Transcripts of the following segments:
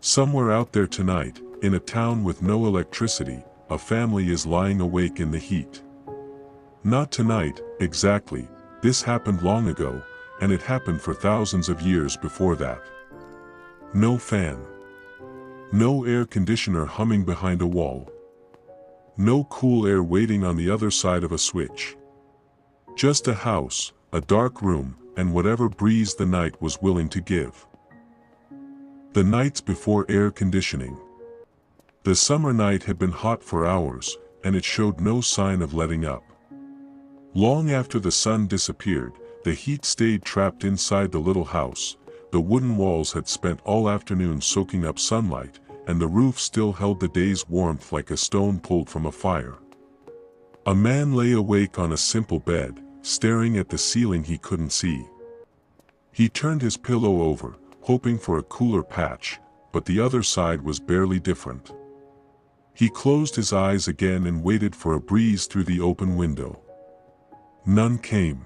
Somewhere out there tonight, in a town with no electricity, a family is lying awake in the heat. Not tonight, exactly. This happened long ago, and it happened for thousands of years before that. No fan. No air conditioner humming behind a wall. No cool air waiting on the other side of a switch. Just a house, a dark room, and whatever breeze the night was willing to give. The nights before air conditioning. The summer night had been hot for hours, and it showed no sign of letting up. Long after the sun disappeared, the heat stayed trapped inside the little house. The wooden walls had spent all afternoon soaking up sunlight, and the roof still held the day's warmth like a stone pulled from a fire. A man lay awake on a simple bed, staring at the ceiling he couldn't see. He turned his pillow over, hoping for a cooler patch, but the other side was barely different. He closed his eyes again and waited for a breeze through the open window. None came.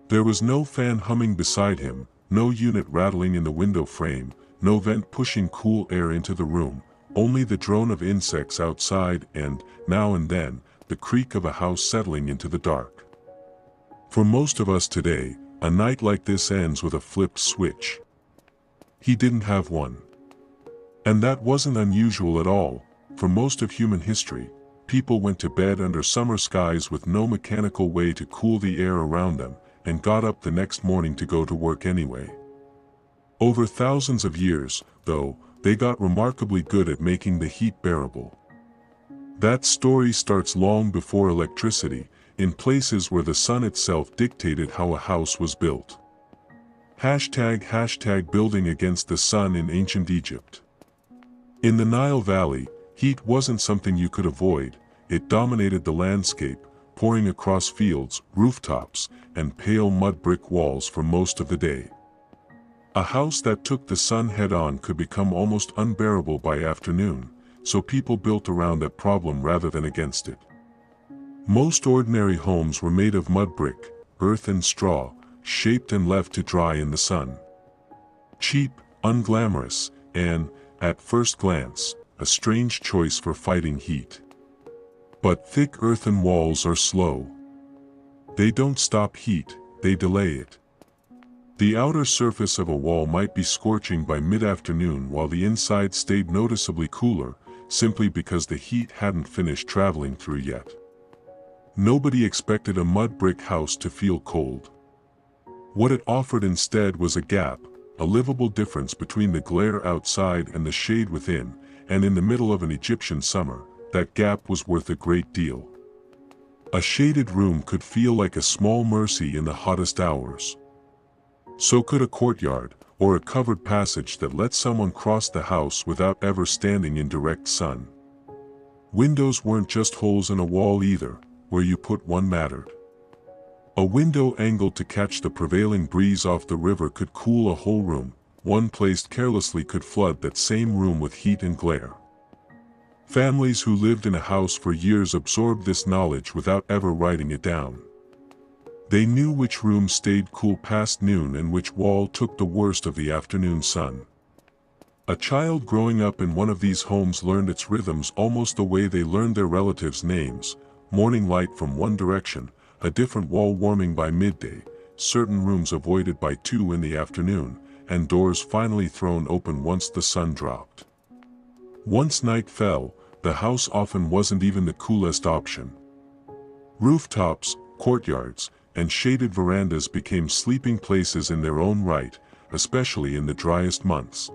There was no fan humming beside him, no unit rattling in the window frame, no vent pushing cool air into the room, only the drone of insects outside and, now and then, the creak of a house settling into the dark. For most of us today, a night like this ends with a flipped switch. He didn't have one. And that wasn't unusual at all. For most of human history, people went to bed under summer skies with no mechanical way to cool the air around them, and got up the next morning to go to work anyway. Over thousands of years, though, they got remarkably good at making the heat bearable. That story starts long before electricity, in places where the sun itself dictated how a house was built. ## building against the sun in ancient Egypt. In the Nile Valley, heat wasn't something you could avoid. It dominated the landscape, pouring across fields, rooftops, and pale mud brick walls for most of the day. A house that took the sun head-on could become almost unbearable by afternoon, so people built around that problem rather than against it. Most ordinary homes were made of mud brick, earth and straw, shaped and left to dry in the sun. Cheap, unglamorous, and, at first glance, a strange choice for fighting heat. But thick earthen walls are slow. They don't stop heat, they delay it. The outer surface of a wall might be scorching by mid-afternoon while the inside stayed noticeably cooler, simply because the heat hadn't finished traveling through yet. Nobody expected a mud brick house to feel cold. What it offered instead was a gap, a livable difference between the glare outside and the shade within, and in the middle of an Egyptian summer, that gap was worth a great deal. A shaded room could feel like a small mercy in the hottest hours. So could a courtyard, or a covered passage that let someone cross the house without ever standing in direct sun. Windows weren't just holes in a wall either, where you put one mattered. A window angled to catch the prevailing breeze off the river could cool a whole room. One placed carelessly could flood that same room with heat and glare. Families who lived in a house for years absorbed this knowledge without ever writing it down. They knew which room stayed cool past noon and which wall took the worst of the afternoon sun. A child growing up in one of these homes learned its rhythms almost the way they learned their relatives' names: morning light from one direction, a different wall warming by midday, certain rooms avoided by 2 in the afternoon, and doors finally thrown open once the sun dropped. Once night fell, the house often wasn't even the coolest option. Rooftops, courtyards, and shaded verandas became sleeping places in their own right, especially in the driest months.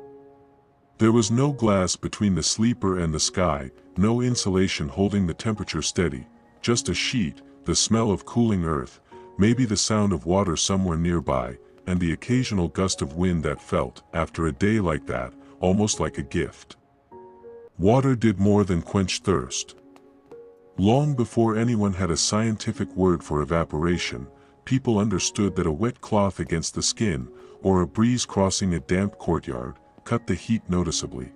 There was no glass between the sleeper and the sky, no insulation holding the temperature steady, just a sheet, the smell of cooling earth, maybe the sound of water somewhere nearby, and the occasional gust of wind that felt, after a day like that, almost like a gift. Water did more than quench thirst. Long before anyone had a scientific word for evaporation, people understood that a wet cloth against the skin, or a breeze crossing a damp courtyard, cut the heat noticeably.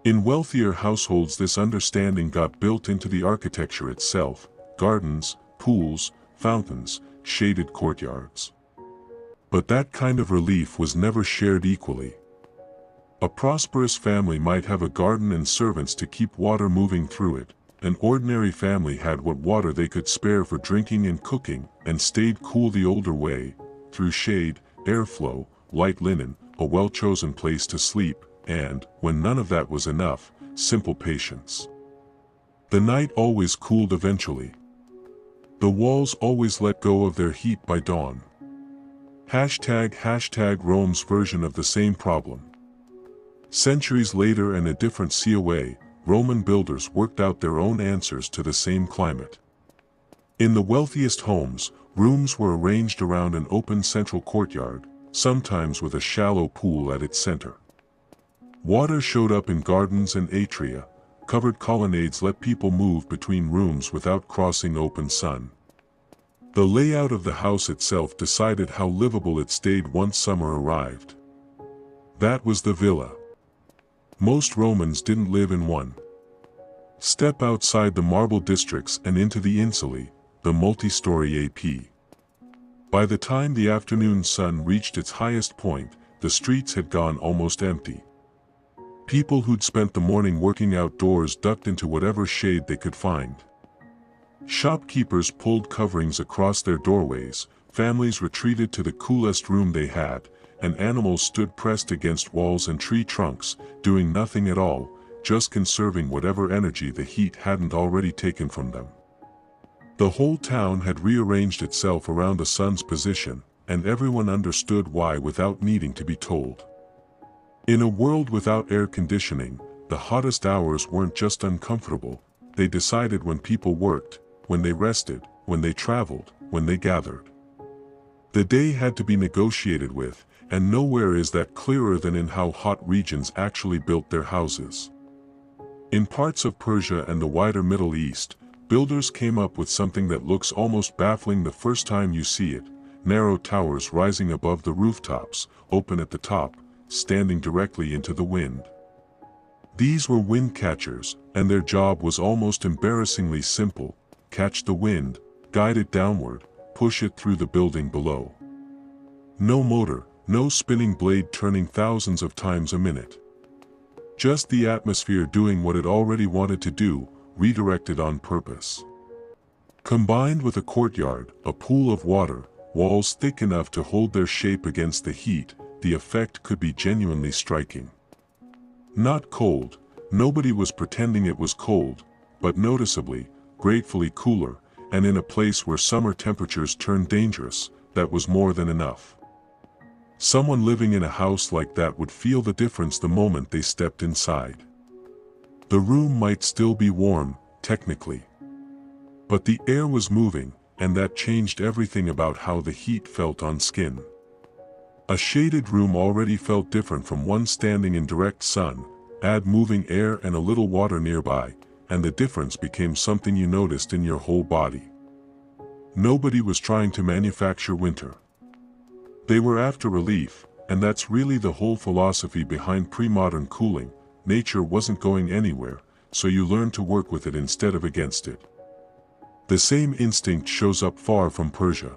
In wealthier households this understanding got built into the architecture itself: gardens, pools, fountains, shaded courtyards. But that kind of relief was never shared equally. A prosperous family might have a garden and servants to keep water moving through it. An ordinary family had what water they could spare for drinking and cooking, and stayed cool the older way, through shade, airflow, light linen, a well-chosen place to sleep, and, when none of that was enough, simple patience. The night always cooled eventually. The walls always let go of their heat by dawn. Hashtag Rome's version of the same problem. Centuries later and a different COA, Roman builders worked out their own answers to the same climate. In the wealthiest homes, rooms were arranged around an open central courtyard, sometimes with a shallow pool at its center. Water showed up in gardens and atria. Covered colonnades let people move between rooms without crossing open sun. The layout of the house itself decided how livable it stayed once summer arrived. That was the villa. Most Romans didn't live in one. Step outside the marble districts and into the insulae, the multi-story AP. By the time the afternoon sun reached its highest point, the streets had gone almost empty. People who'd spent the morning working outdoors ducked into whatever shade they could find. Shopkeepers pulled coverings across their doorways, families retreated to the coolest room they had, and animals stood pressed against walls and tree trunks, doing nothing at all, just conserving whatever energy the heat hadn't already taken from them. The whole town had rearranged itself around the sun's position, and everyone understood why without needing to be told. In a world without air conditioning, the hottest hours weren't just uncomfortable, they decided when people worked, when they rested, when they traveled, when they gathered. The day had to be negotiated with, and nowhere is that clearer than in how hot regions actually built their houses. In parts of Persia and the wider Middle East, builders came up with something that looks almost baffling the first time you see it: narrow towers rising above the rooftops, open at the top, standing directly into the wind. These were wind catchers, and their job was almost embarrassingly simple: catch the wind, guide it downward, push it through the building below. No motor, no spinning blade turning thousands of times a minute. Just the atmosphere doing what it already wanted to do, redirected on purpose. Combined with a courtyard, a pool of water, walls thick enough to hold their shape against the heat, the effect could be genuinely striking. Not cold, nobody was pretending it was cold, but noticeably, gratefully cooler, and in a place where summer temperatures turned dangerous, that was more than enough. Someone living in a house like that would feel the difference the moment they stepped inside. The room might still be warm, technically. But the air was moving, and that changed everything about how the heat felt on skin. A shaded room already felt different from one standing in direct sun. Add moving air and a little water nearby, and the difference became something you noticed in your whole body. Nobody was trying to manufacture winter. They were after relief, and that's really the whole philosophy behind pre-modern cooling. Nature wasn't going anywhere, so you learned to work with it instead of against it. The same instinct shows up far from Persia.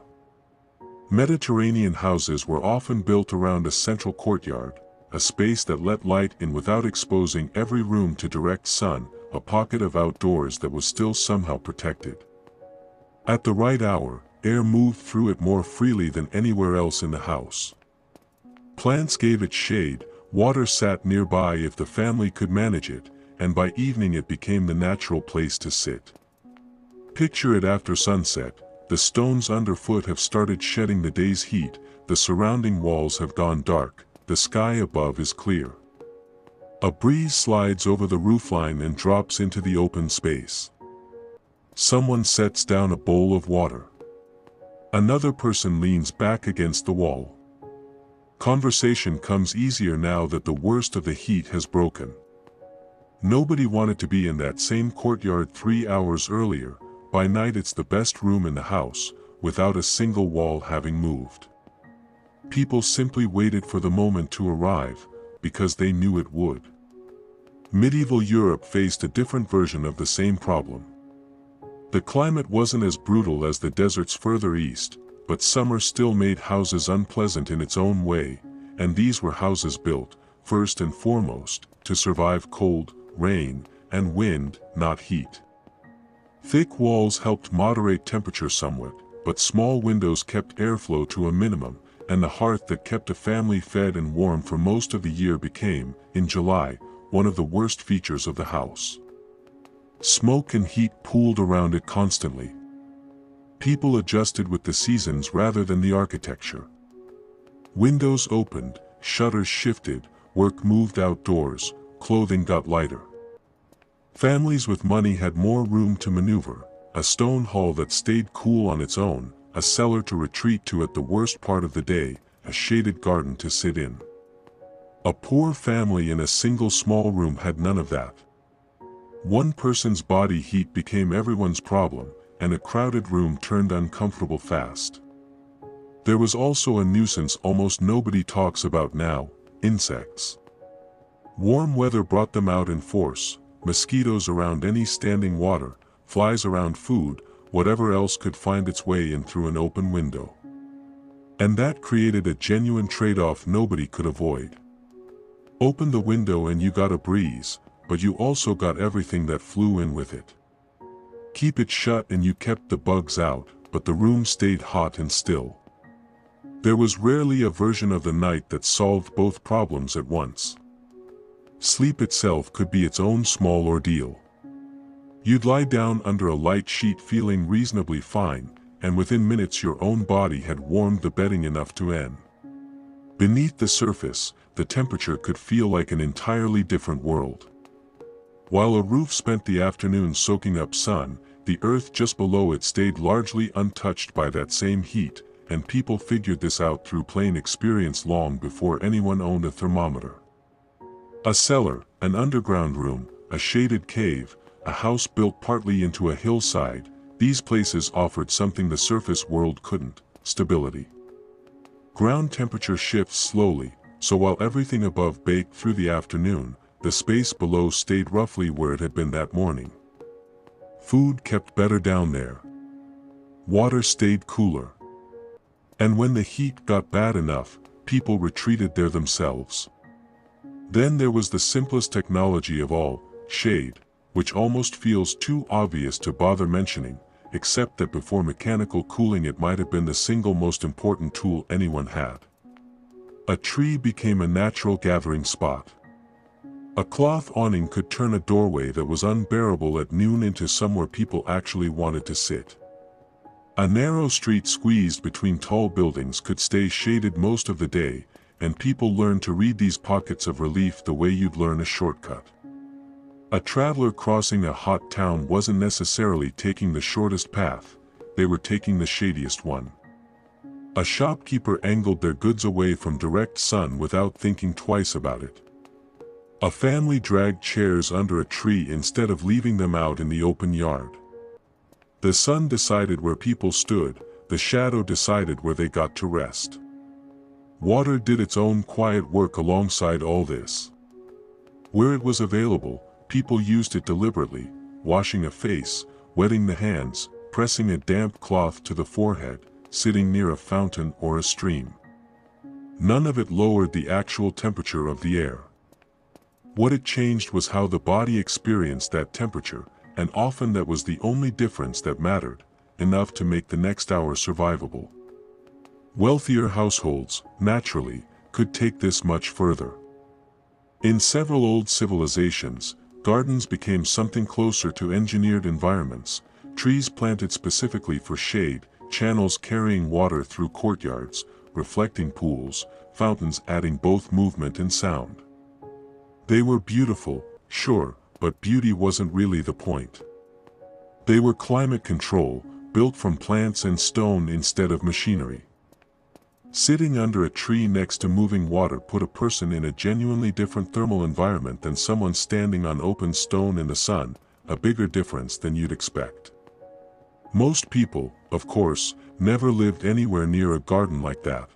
Mediterranean houses were often built around a central courtyard, a space that let light in without exposing every room to direct sun, a pocket of outdoors that was still somehow protected. At the right hour, air moved through it more freely than anywhere else in the house. Plants gave it shade, water sat nearby if the family could manage it, and by evening it became the natural place to sit. Picture it after sunset. The stones underfoot have started shedding the day's heat, the surrounding walls have gone dark, the sky above is clear. A breeze slides over the roofline and drops into the open space. Someone sets down a bowl of water. Another person leans back against the wall. Conversation comes easier now that the worst of the heat has broken. Nobody wanted to be in that same courtyard 3 hours earlier. By night it's the best room in the house, without a single wall having moved. People simply waited for the moment to arrive, because they knew it would. Medieval Europe faced a different version of the same problem. The climate wasn't as brutal as the deserts further east, but summer still made houses unpleasant in its own way, and these were houses built first and foremost, to survive cold, rain, and wind, not heat. Thick walls helped moderate temperature somewhat, but small windows kept airflow to a minimum, and the hearth that kept a family fed and warm for most of the year became, in July, one of the worst features of the house. Smoke and heat pooled around it constantly. People adjusted with the seasons rather than the architecture. Windows opened, shutters shifted, work moved outdoors, clothing got lighter. Families with money had more room to maneuver, a stone hall that stayed cool on its own, a cellar to retreat to at the worst part of the day, a shaded garden to sit in. A poor family in a single small room had none of that. One person's body heat became everyone's problem, and a crowded room turned uncomfortable fast. There was also a nuisance almost nobody talks about now: insects. Warm weather brought them out in force, mosquitoes around any standing water, flies around food, whatever else could find its way in through an open window. And that created a genuine trade-off nobody could avoid. Open the window and you got a breeze, but you also got everything that flew in with it. Keep it shut and you kept the bugs out, but the room stayed hot and still. There was rarely a version of the night that solved both problems at once. Sleep itself could be its own small ordeal. You'd lie down under a light sheet feeling reasonably fine, and within minutes your own body had warmed the bedding enough to end. Beneath the surface, the temperature could feel like an entirely different world. While a roof spent the afternoon soaking up sun, the earth just below it stayed largely untouched by that same heat, and people figured this out through plain experience long before anyone owned a thermometer. A cellar, an underground room, a shaded cave, a house built partly into a hillside, these places offered something the surface world couldn't: stability. Ground temperature shifts slowly, so while everything above baked through the afternoon, the space below stayed roughly where it had been that morning. Food kept better down there. Water stayed cooler. And when the heat got bad enough, people retreated there themselves. Then there was the simplest technology of all: shade, which almost feels too obvious to bother mentioning, except that before mechanical cooling it might have been the single most important tool anyone had. A tree became a natural gathering spot. A cloth awning could turn a doorway that was unbearable at noon into somewhere people actually wanted to sit. A narrow street squeezed between tall buildings could stay shaded most of the day, and people learned to read these pockets of relief the way you'd learn a shortcut. A traveler crossing a hot town wasn't necessarily taking the shortest path, they were taking the shadiest one. A shopkeeper angled their goods away from direct sun without thinking twice about it. A family dragged chairs under a tree instead of leaving them out in the open yard. The sun decided where people stood, the shadow decided where they got to rest. Water did its own quiet work alongside all this. Where it was available, people used it deliberately, washing a face, wetting the hands, pressing a damp cloth to the forehead, sitting near a fountain or a stream. None of it lowered the actual temperature of the air. What it changed was how the body experienced that temperature, and often that was the only difference that mattered, enough to make the next hour survivable. Wealthier households, naturally, could take this much further. In several old civilizations, gardens became something closer to engineered environments, trees planted specifically for shade, channels carrying water through courtyards, reflecting pools, fountains adding both movement and sound. They were beautiful, sure, but beauty wasn't really the point. They were climate control, built from plants and stone instead of machinery. Sitting under a tree next to moving water put a person in a genuinely different thermal environment than someone standing on open stone in the sun, a bigger difference than you'd expect. Most people, of course, never lived anywhere near a garden like that.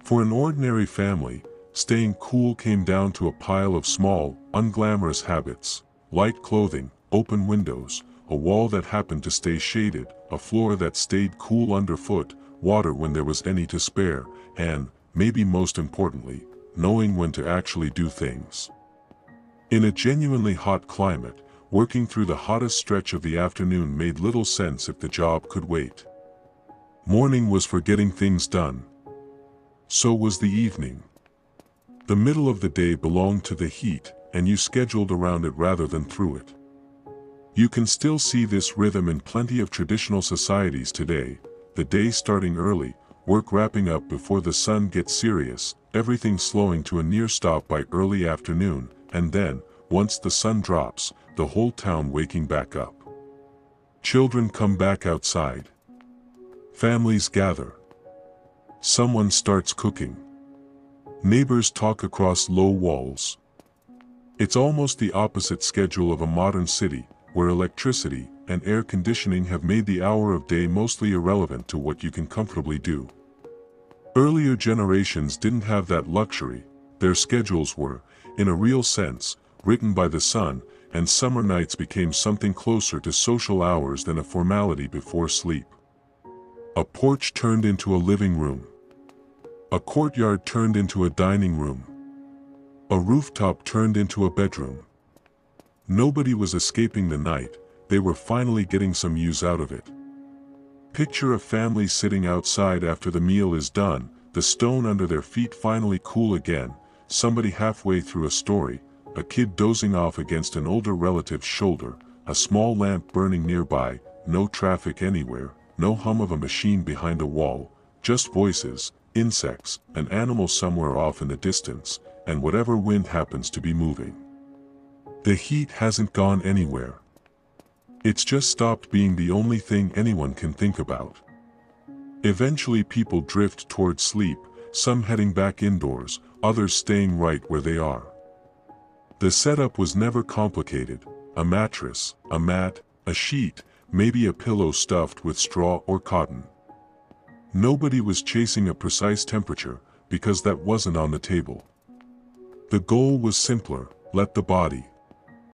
For an ordinary family, staying cool came down to a pile of small, unglamorous habits: light clothing, open windows, a wall that happened to stay shaded, a floor that stayed cool underfoot, water when there was any to spare, and, maybe most importantly, knowing when to actually do things. In a genuinely hot climate, working through the hottest stretch of the afternoon made little sense if the job could wait. Morning was for getting things done. So was the evening. The middle of the day belonged to the heat, and you scheduled around it rather than through it. You can still see this rhythm in plenty of traditional societies today, the day starting early, work wrapping up before the sun gets serious, everything slowing to a near stop by early afternoon, and then, once the sun drops, the whole town waking back up. Children come back outside. Families gather. Someone starts cooking. Neighbors talk across low walls. It's almost the opposite schedule of a modern city, where electricity and air conditioning have made the hour of day mostly irrelevant to what you can comfortably do. Earlier generations didn't have that luxury. Their schedules were, in a real sense, written by the sun, and summer nights became something closer to social hours than a formality before sleep. A porch turned into a living room. A courtyard turned into a dining room. A rooftop turned into a bedroom. Nobody was escaping the night, they were finally getting some use out of it. Picture a family sitting outside after the meal is done, the stone under their feet finally cool again, somebody halfway through a story, a kid dozing off against an older relative's shoulder, a small lamp burning nearby, no traffic anywhere, no hum of a machine behind a wall, just voices, insects, an animal somewhere off in the distance, and whatever wind happens to be moving. The heat hasn't gone anywhere. It's just stopped being the only thing anyone can think about. Eventually people drift toward sleep, some heading back indoors, others staying right where they are. The setup was never complicated: a mattress, a mat, a sheet, maybe a pillow stuffed with straw or cotton. Nobody was chasing a precise temperature, because that wasn't on the table. The goal was simpler: let the body